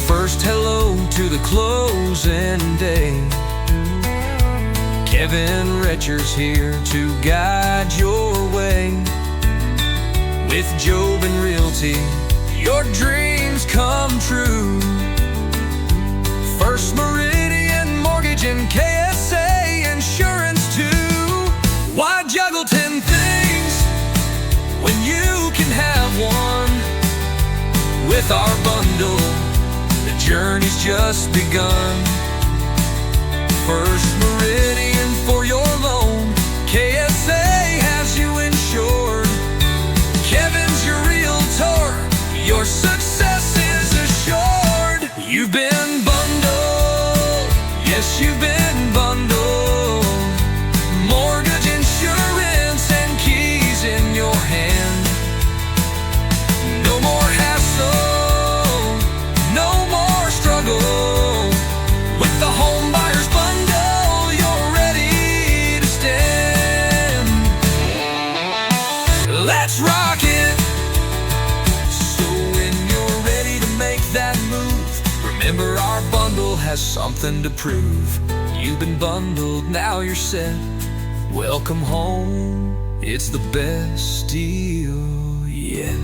first hello to the closing day. Kevin Retcher's here to guide your way. With Job and Realty, your dreams come true. First Meridian Mortgage and KSA Insurance too. Why juggle 10 things when you can have one? With our bundle, the journey's just begun. First Meridian for your loan, KSA has you insured. Kevin's your realtor, your success is assured. You've been bundled, yes you've been bundled. Mortgage insurance and keys in your hand. No more hassle, no more struggle. With the Homebuyers Bundle, you're ready to stand. Let's rock it! So when you're ready to make that move, remember our bundle has something to prove. You've been bundled, now you're set. Welcome home, it's the best deal yet.